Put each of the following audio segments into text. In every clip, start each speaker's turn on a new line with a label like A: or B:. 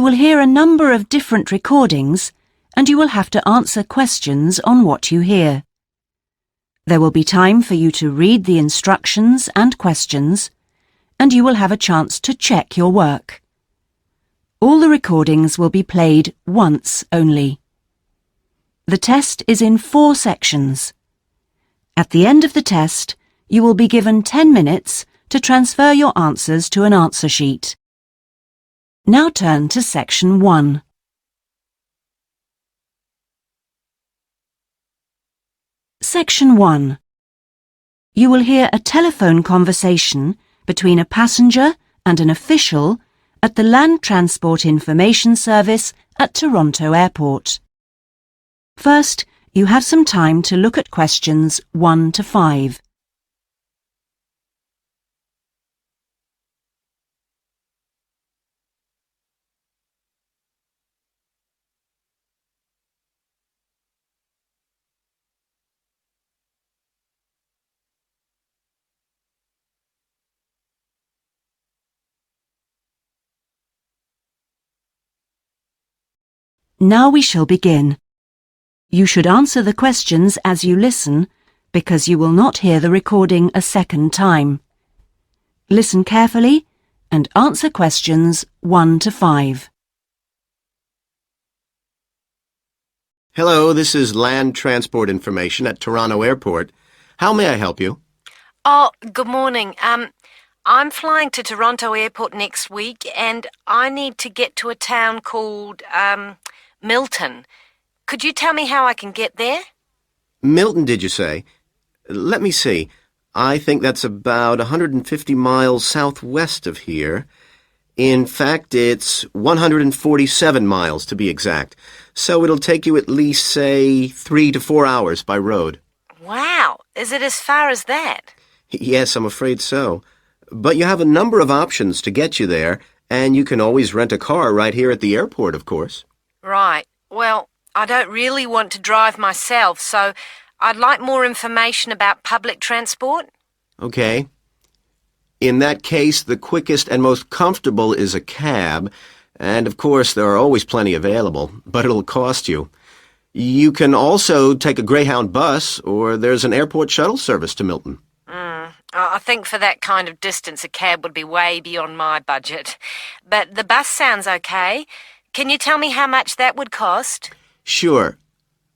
A: You will hear a number of different recordings, and you will have to answer questions on what you hear. There will be time for you to read the instructions and questions, and you will have a chance to check your work. All the recordings will be played once only. The test is in 4 sections. At the end of the test, you will be given 10 minutes to transfer your answers to an answer sheet. Now turn to Section 1. Section 1. You will hear a telephone conversation between a passenger and an official at the Land Transport Information Service at Toronto Airport. First, you have some time to look at questions 1 to 5. Now we shall begin. You should answer the questions as you listen, because you will not hear the recording a second time. Listen carefully and answer questions 1 to 5.
B: Hello, this is Land Transport Information at Toronto Airport. How may I help you?
C: Oh, good morning. I'm flying to Toronto Airport next week and I need to get to a town called, Milton. Could you tell me how I can get there?
B: Milton, did you say? Let me see. I think that's about 150 miles southwest of here. In fact, it's 147 miles to be exact. So it'll take you at least, say, 3 to 4 hours by road.
C: Wow, is it as far as that?
B: Yes, I'm afraid so. But you have a number of options to get you there, and you can always rent a car right here at the airport, of course.
C: Right. Well, I don't really want to drive myself, so I'd like more information about public transport.
B: Okay. In that case, the quickest and most comfortable is a cab, and of course there are always plenty available, but it'll cost you. You can also take a Greyhound bus, or there's an airport shuttle service to Milton.
C: I think for that kind of distance a cab would be way beyond my budget. But the bus sounds okay. Can you tell me how much that would cost?
B: Sure.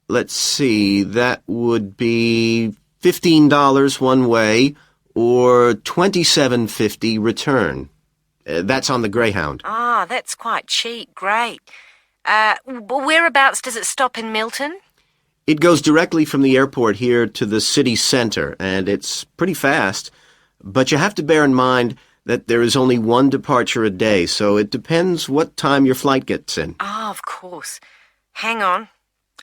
B: Let's see, that would be $15 one way or $27.50 return. That's on the Greyhound.
C: Ah, that's quite cheap. Great. Whereabouts does it stop in Milton?
B: It goes directly from the airport here to the city center, and it's pretty fast. But you have to bear in mind that there is only one departure a day, so it depends what time your flight gets in.
C: Ah, of course. Hang on.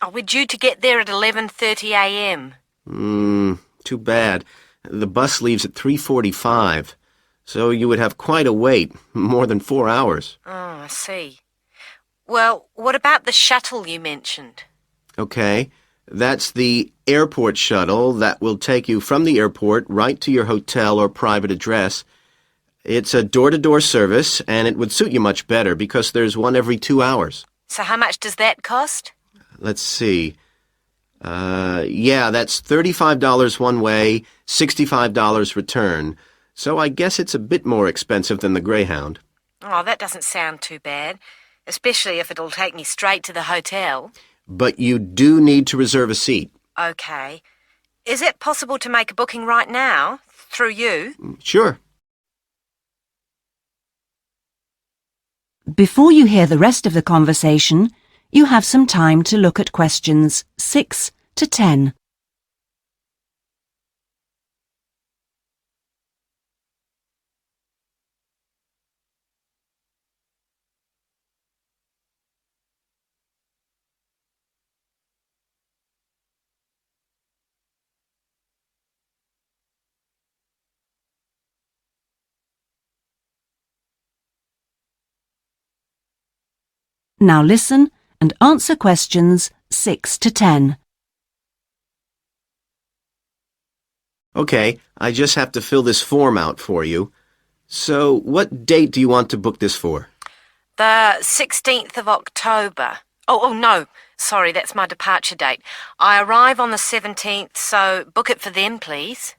C: Oh, we're due to get there at 11:30 a.m.
B: Too bad. The bus leaves at 3:45, so you would have quite a wait, more than 4 hours.
C: Oh, I see. Well, what about the shuttle you mentioned?
B: Okay, that's the airport shuttle that will take you from the airport right to your hotel or private address. It's a door-to-door service, and it would suit you much better because there's one every 2 hours.
C: So how much does that cost?
B: Let's see. Yeah, that's $35 one way, $65 return. So I guess it's a bit more expensive than the Greyhound.
C: Oh, that doesn't sound too bad, especially if it'll take me straight to the hotel.
B: But you do need to reserve a seat.
C: Okay. Is it possible to make a booking right now, through you?
B: Sure.
A: Before you hear the rest of the conversation, you have some time to look at questions 6 to 10. Now listen and answer questions 6 to 10.
B: Okay, I just have to fill this form out for you. So, what date do you want to book this for?
C: The 16th of October. Oh, no. Sorry, that's my departure date. I arrive on the 17th, so book it for then, please.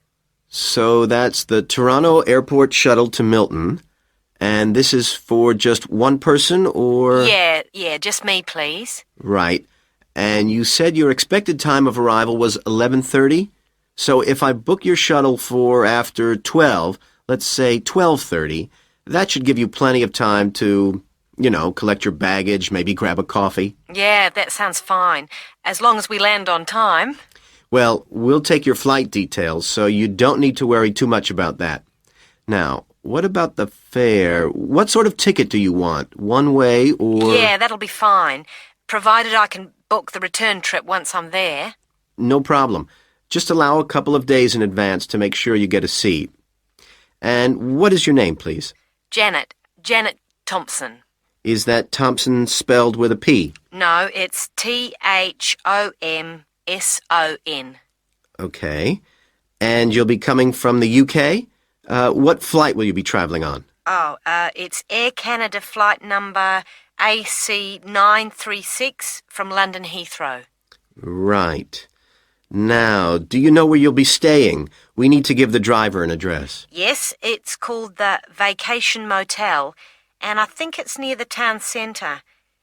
B: So that's the Toronto Airport shuttle to Milton. And this is for just one person, or?
C: Yeah, just me, please.
B: Right. And you said your expected time of arrival was 11:30? So if I book your shuttle for after 12, let's say 12:30, that should give you plenty of time to, collect your baggage, maybe grab a coffee.
C: Yeah, that sounds fine. As long as we land on time.
B: Well, we'll take your flight details, so you don't need to worry too much about that. Now, what about the fare? What sort of ticket do you want? One way or?
C: Yeah, that'll be fine, provided I can book the return trip once I'm there.
B: No problem. Just allow a couple of days in advance to make sure you get a seat. And what is your name, please?
C: Janet Thompson.
B: Is that Thompson spelled with a P?
C: No, it's Thomson.
B: Okay. And you'll be coming from the UK? What flight will you be traveling on?
C: It's Air Canada flight number AC936 from London Heathrow.
B: Right. Now, do you know where you'll be staying? We need to give the driver an address.
C: Yes, it's called the Vacation Motel, and I think it's near the town centre.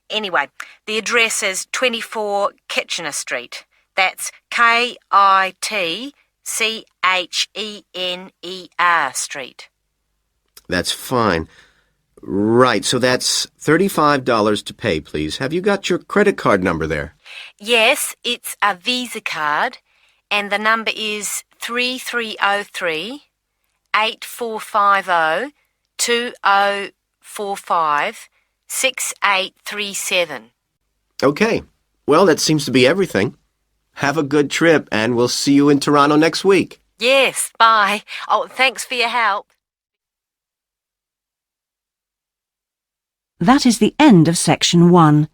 C: Anyway, the address is 24 Kitchener Street. That's Kitchener Street.
B: That's fine. Right, so that's $35 to pay, please. Have you got your credit card number there?
C: Yes, it's a Visa card, and the number is 3303 8450 2045 6837.
B: Okay. Well, that seems to be everything. Have a good trip, and we'll see you in Toronto next week.
C: Yes, bye. Oh, thanks for your help.
A: That is the end of section 1.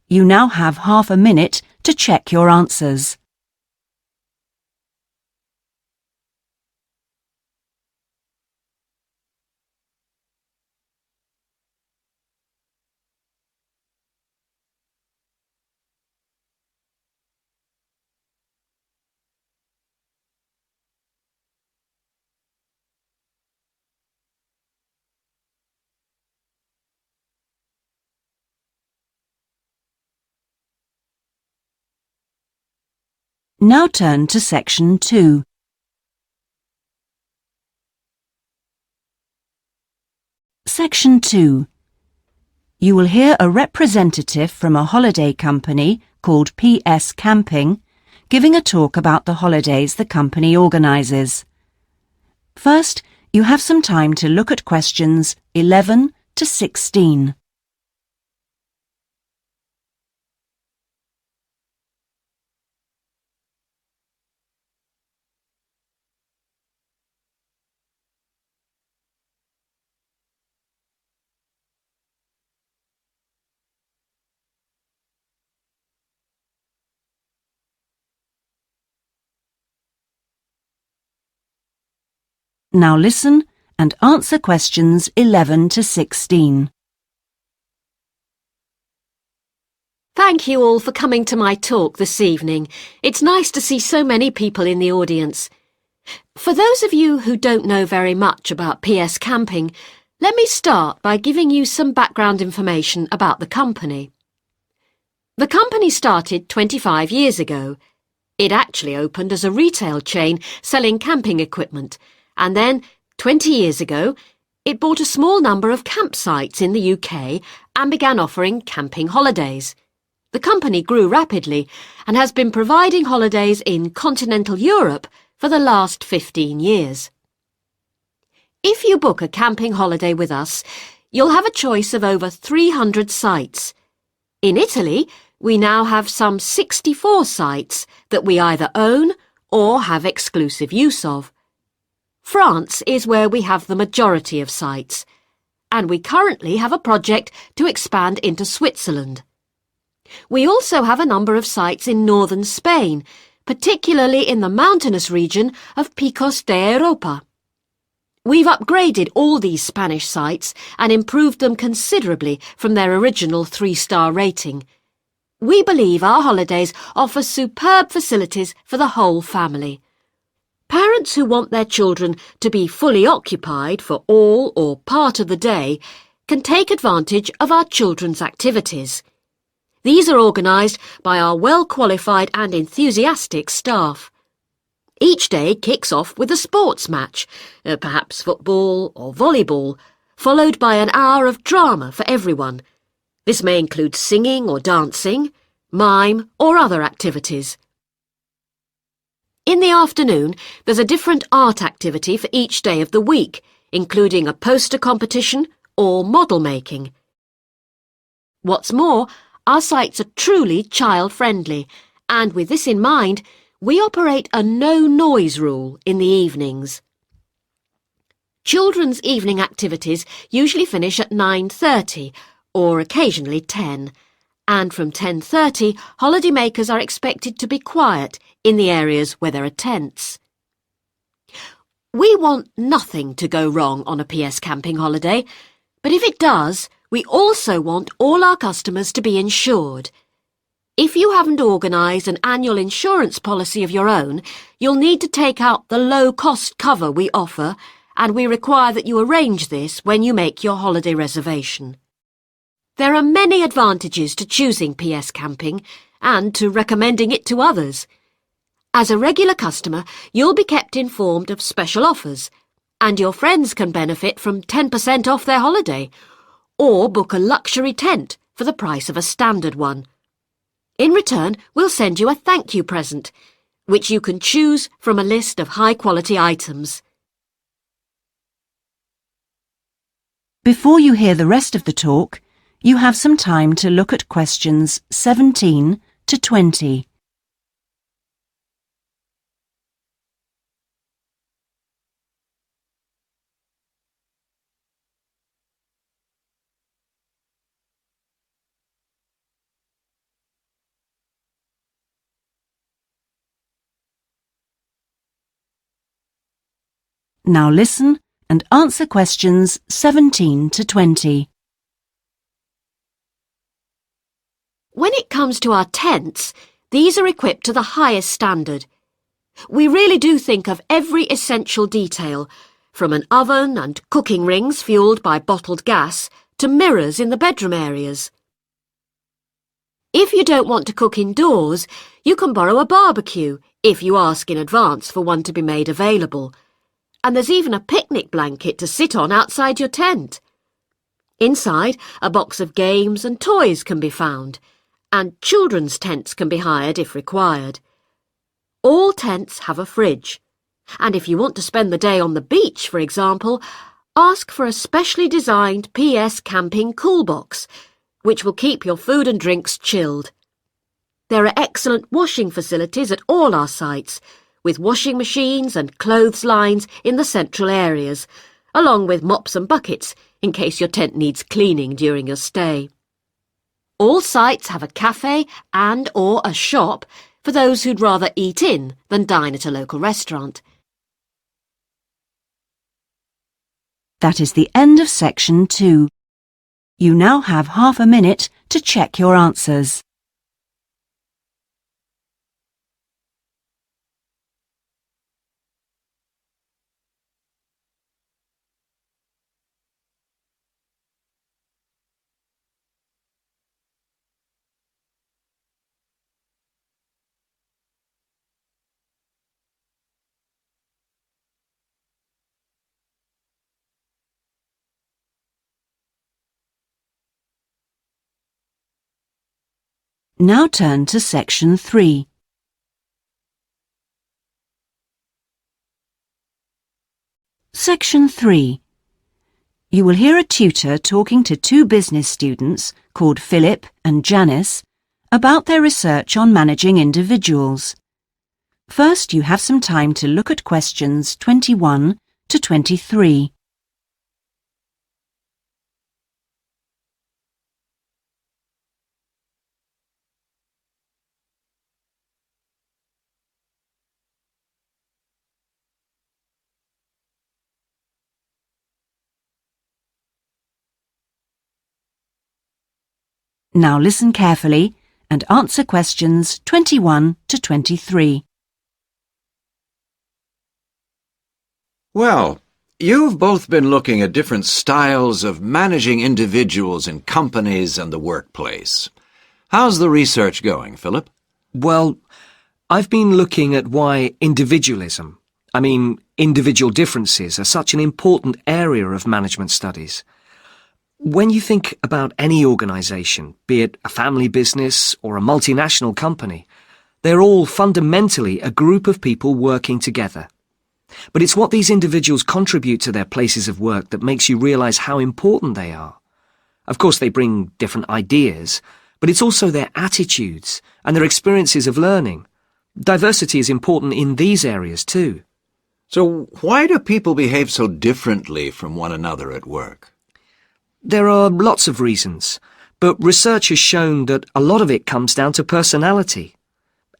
A: You now have half a minute to check your answers. Now turn to section 2. Section 2. You will hear a representative from a holiday company called PS Camping giving a talk about the holidays the company organises. First, you have some time to look at questions 11 to 16. Now listen and answer questions 11 to 16.
D: Thank you all for coming to my talk this evening. It's nice to see so many people in the audience. For those of you who don't know very much about PS Camping, let me start by giving you some background information about the company. The company started 25 years ago. It actually opened as a retail chain selling camping equipment, and then, 20 years ago, it bought a small number of campsites in the UK and began offering camping holidays. The company grew rapidly and has been providing holidays in continental Europe for the last 15 years. If you book a camping holiday with us, you'll have a choice of over 300 sites. In Italy, we now have some 64 sites that we either own or have exclusive use of. France is where we have the majority of sites, and we currently have a project to expand into Switzerland. We also have a number of sites in northern Spain, particularly in the mountainous region of Picos de Europa. We've upgraded all these Spanish sites and improved them considerably from their original 3-star rating. We believe our holidays offer superb facilities for the whole family. Parents who want their children to be fully occupied for all or part of the day can take advantage of our children's activities. These are organised by our well-qualified and enthusiastic staff. Each day kicks off with a sports match, perhaps football or volleyball, followed by an hour of drama for everyone. This may include singing or dancing, mime or other activities. In the afternoon, there's a different art activity for each day of the week, including a poster competition or model making. What's more, our sites are truly child-friendly, and with this in mind, we operate a no-noise rule in the evenings. Children's evening activities usually finish at 9:30 or occasionally 10, and from 10:30 holidaymakers are expected to be quiet in the areas where there are tents. We want nothing to go wrong on a PS camping holiday, but if it does, we also want all our customers to be insured. If you haven't organised an annual insurance policy of your own, you'll need to take out the low-cost cover we offer, and we require that you arrange this when you make your holiday reservation. There are many advantages to choosing PS Camping and to recommending it to others. As a regular customer, you'll be kept informed of special offers, and your friends can benefit from 10% off their holiday, or book a luxury tent for the price of a standard one. In return, we'll send you a thank you present, which you can choose from a list of high-quality items.
A: Before you hear the rest of the talk, you have some time to look at questions 17 to 20. Now listen and answer questions 17 to 20.
D: When it comes to our tents, these are equipped to the highest standard. We really do think of every essential detail, from an oven and cooking rings fuelled by bottled gas to mirrors in the bedroom areas. If you don't want to cook indoors, you can borrow a barbecue if you ask in advance for one to be made available. And there's even a picnic blanket to sit on outside your tent. Inside, a box of games and toys can be found, and children's tents can be hired if required. All tents have a fridge, and if you want to spend the day on the beach, for example, ask for a specially designed PS Camping cool box, which will keep your food and drinks chilled. There are excellent washing facilities at all our sites, with washing machines and clothes lines in the central areas, along with mops and buckets in case your tent needs cleaning during your stay. All sites have a cafe and/or a shop for those who'd rather eat in than dine at a local restaurant.
A: That is the end of section 2. You now have half a minute to check your answers. Now turn to section 3. Section 3. You will hear a tutor talking to 2 business students called Philip and Janice about their research on managing individuals. First, you have some time to look at questions 21 to 23. Now listen carefully and answer questions 21 to 23.
E: Well, you've both been looking at different styles of managing individuals in companies and the workplace. How's the research going, Philip?
F: Well, I've been looking at why individual differences are such an important area of management studies. When you think about any organisation, be it a family business or a multinational company, they're all fundamentally a group of people working together. But it's what these individuals contribute to their places of work that makes you realise how important they are. Of course, they bring different ideas, but it's also their attitudes and their experiences of learning. Diversity is important in these areas too.
E: So why do people behave so differently from one another at work?
F: There are lots of reasons, but research has shown that a lot of it comes down to personality.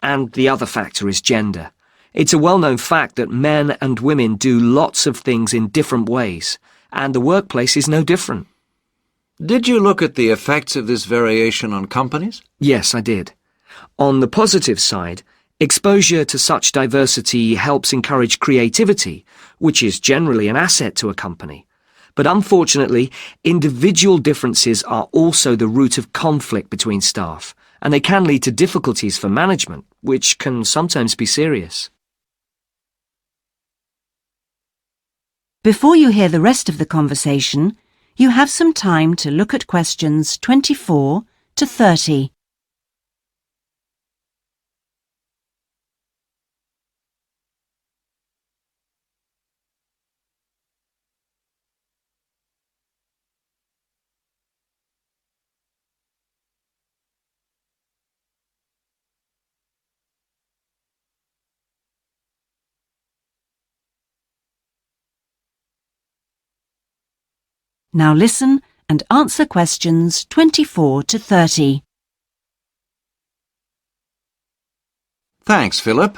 F: And the other factor is gender. It's a well-known fact that men and women do lots of things in different ways, and the workplace is no different.
E: Did you look at the effects of this variation on companies?
F: Yes, I did. On the positive side, exposure to such diversity helps encourage creativity, which is generally an asset to a company. But unfortunately, individual differences are also the root of conflict between staff, and they can lead to difficulties for management, which can sometimes be serious.
A: Before you hear the rest of the conversation, you have some time to look at questions 24 to 30. Now listen and answer questions 24 to 30.
E: Thanks, Philip.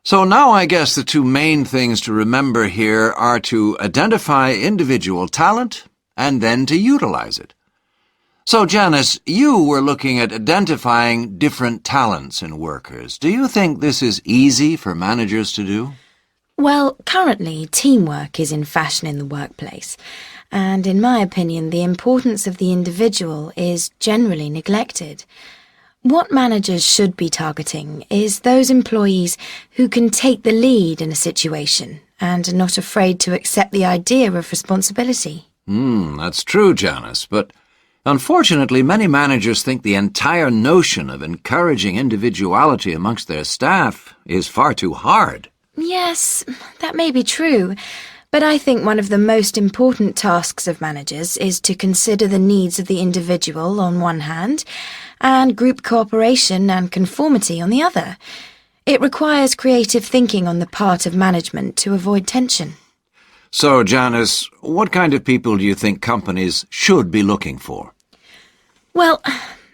E: So now I guess the two main things to remember here are to identify individual talent and then to utilize it. So, Janice, you were looking at identifying different talents in workers. Do you think this is easy for managers to do?
G: Well, currently, teamwork is in fashion in the workplace, and in my opinion, the importance of the individual is generally neglected. What managers should be targeting is those employees who can take the lead in a situation and are not afraid to accept the idea of responsibility.
E: That's true, Janice, but unfortunately, many managers think the entire notion of encouraging individuality amongst their staff is far too hard.
G: Yes, that may be true, but I think one of the most important tasks of managers is to consider the needs of the individual on one hand, and group cooperation and conformity on the other. It requires creative thinking on the part of management to avoid tension.
E: So, Janice, what kind of people do you think companies should be looking for?
G: Well,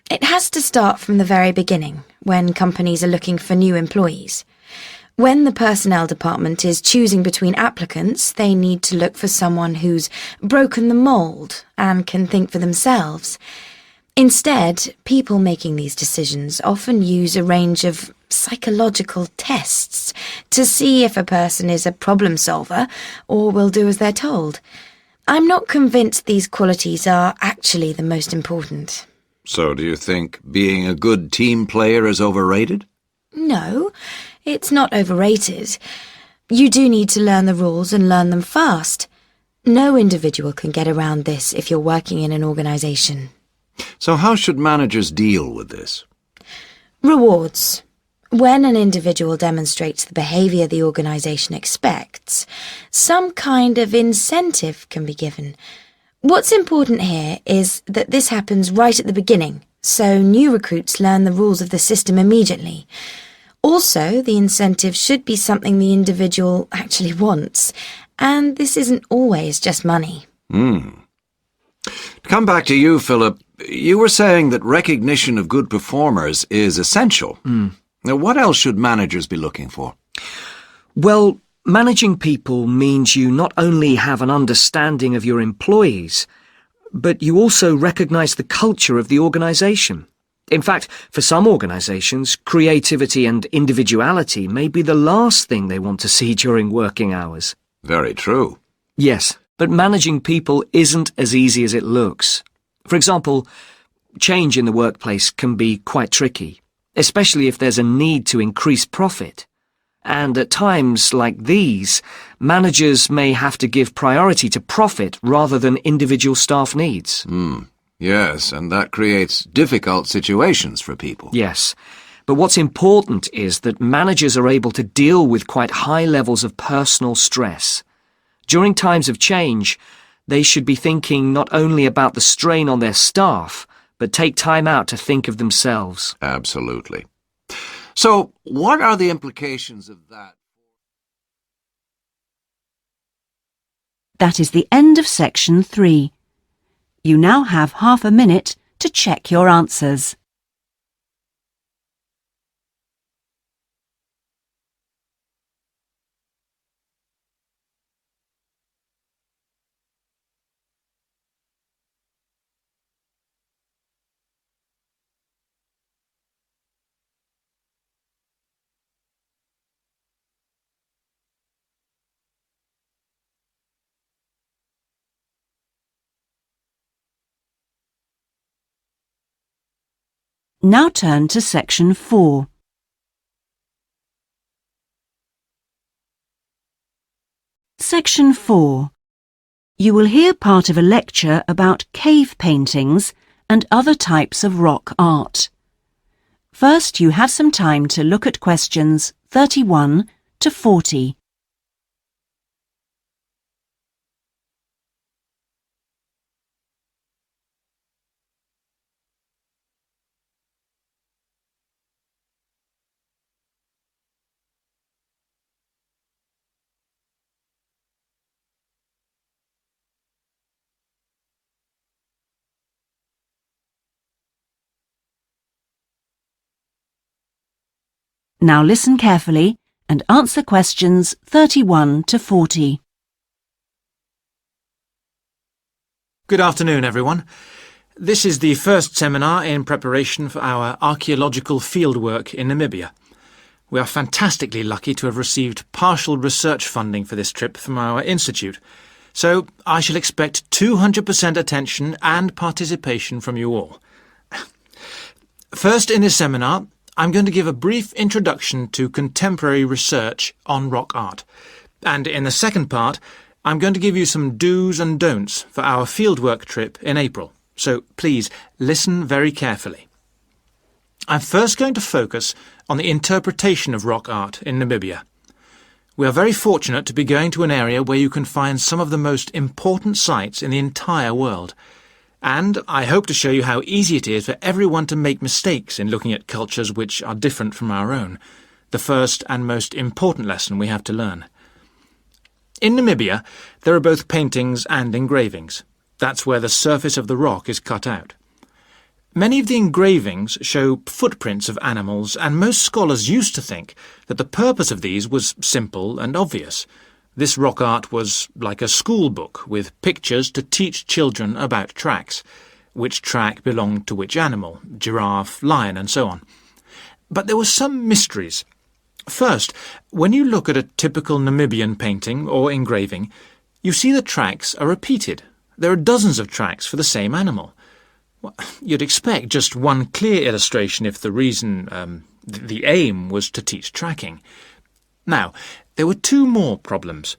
G: it has to start from the very beginning, when companies are looking for new employees. When the personnel department is choosing between applicants, they need to look for someone who's broken the mould and can think for themselves. Instead, people making these decisions often use a range of psychological tests to see if a person is a problem solver or will do as they're told. I'm not convinced these qualities are actually the most important.
E: So do you think being a good team player is overrated?
G: No, it's not overrated. You do need to learn the rules and learn them fast. No individual can get around this if you're working in an organisation.
E: So how should managers deal with this?
G: Rewards. When an individual demonstrates the behaviour the organisation expects, some kind of incentive can be given. What's important here is that this happens right at the beginning, so new recruits learn the rules of the system immediately. Also, the incentive should be something the individual actually wants, and this isn't always just money.
E: To come back to you, Philip, you were saying that recognition of good performers is essential. Now, what else should managers be looking for?
F: Well, managing people means you not only have an understanding of your employees, but you also recognise the culture of the organisation. In fact, for some organisations, creativity and individuality may be the last thing they want to see during working hours.
E: Very true.
F: Yes, but managing people isn't as easy as it looks. For example, change in the workplace can be quite tricky, especially if there's a need to increase profit. And at times like these, managers may have to give priority to profit rather than individual staff needs.
E: Yes, and that creates difficult situations for people.
F: Yes, but what's important is that managers are able to deal with quite high levels of personal stress. During times of change, they should be thinking not only about the strain on their staff, but take time out to think of themselves.
E: Absolutely. So, what are the implications of that?
A: That is the end of section 3. You now have half a minute to check your answers. Now turn to section 4. Section 4. You will hear part of a lecture about cave paintings and other types of rock art. First, you have some time to look at questions 31 to 40. Now listen carefully and answer questions 31 to 40.
H: Good afternoon, everyone. This is the first seminar in preparation for our archaeological fieldwork in Namibia. We are fantastically lucky to have received partial research funding for this trip from our institute, so I shall expect 200% attention and participation from you all. First in this seminar, I'm going to give a brief introduction to contemporary research on rock art, and in the second part, I'm going to give you some do's and don'ts for our fieldwork trip in April, so please listen very carefully. I'm first going to focus on the interpretation of rock art in Namibia. We are very fortunate to be going to an area where you can find some of the most important sites in the entire world, and I hope to show you how easy it is for everyone to make mistakes in looking at cultures which are different from our own, the first and most important lesson we have to learn. In Namibia, there are both paintings and engravings. That's where the surface of the rock is cut out. Many of the engravings show footprints of animals, and most scholars used to think that the purpose of these was simple and obvious. This rock art was like a school book with pictures to teach children about tracks, which track belonged to which animal, giraffe, lion, and so on. But there were some mysteries. First, when you look at a typical Namibian painting or engraving, you see the tracks are repeated. There are dozens of tracks for the same animal. Well, you'd expect just one clear illustration if the reason, the aim was to teach tracking. Now, there were two more problems.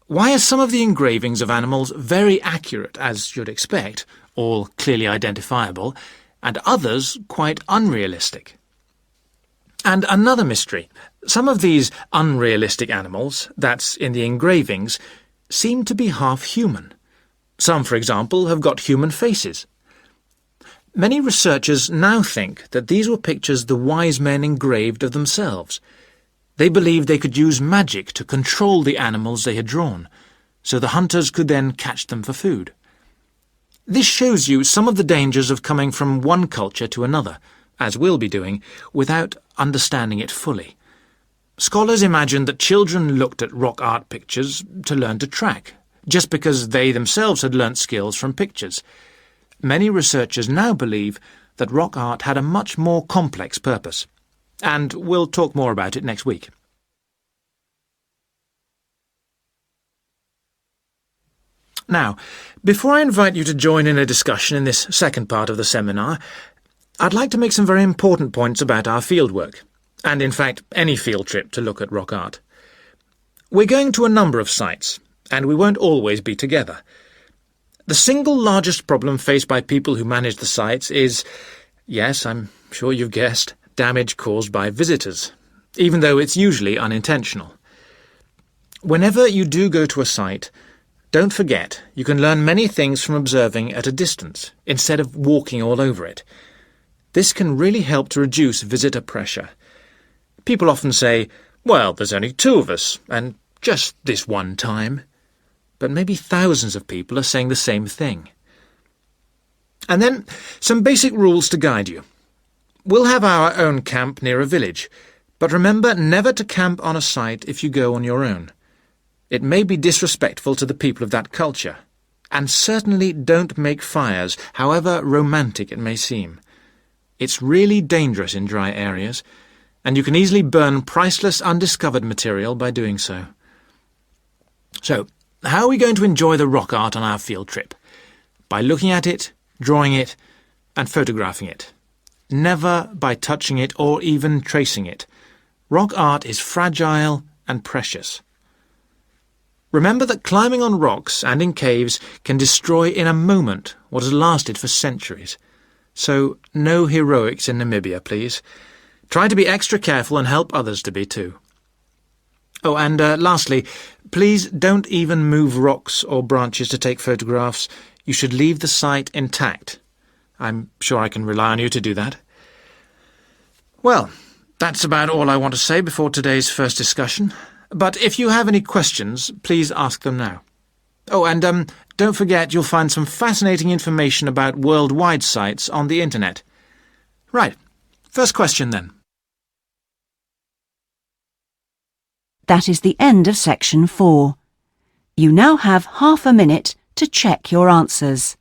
H: Why are some of the engravings of animals very accurate, as you'd expect, all clearly identifiable, and others quite unrealistic? And another mystery. Some of these unrealistic animals, that's in the engravings, seem to be half human. Some, for example, have got human faces. Many researchers now think that these were pictures the wise men engraved of themselves. They believed they could use magic to control the animals they had drawn, so the hunters could then catch them for food. This shows you some of the dangers of coming from one culture to another, as we'll be doing, without understanding it fully. Scholars imagined that children looked at rock art pictures to learn to track, just because they themselves had learnt skills from pictures. Many researchers now believe that rock art had a much more complex purpose, and we'll talk more about it next week. Now, before I invite you to join in a discussion in this second part of the seminar, I'd like to make some very important points about our fieldwork, and in fact any field trip to look at rock art. We're going to a number of sites, and we won't always be together. The single largest problem faced by people who manage the sites is, yes, I'm sure you've guessed, damage caused by visitors, even though it's usually unintentional. Whenever you do go to a site, don't forget you can learn many things from observing at a distance, instead of walking all over it. This can really help to reduce visitor pressure. People often say, well, there's only 2 of us, and just this one time. But maybe thousands of people are saying the same thing. And then, some basic rules to guide you. We'll have our own camp near a village, but remember never to camp on a site if you go on your own. It may be disrespectful to the people of that culture, and certainly don't make fires, however romantic it may seem. It's really dangerous in dry areas, and you can easily burn priceless undiscovered material by doing so. So, how are we going to enjoy the rock art on our field trip? By looking at it, drawing it, and photographing it. Never by touching it or even tracing it. Rock art is fragile and precious. Remember that climbing on rocks and in caves can destroy in a moment what has lasted for centuries. So, no heroics in Namibia, please. Try to be extra careful and help others to be too. Oh, and lastly, please don't even move rocks or branches to take photographs. You should leave the site intact. I'm sure I can rely on you to do that. Well, that's about all I want to say before today's first discussion. But if you have any questions, please ask them now. Oh, and don't forget you'll find some fascinating information about worldwide sites on the internet. Right, first question then.
A: That is the end of section 4. You now have half a minute to check your answers.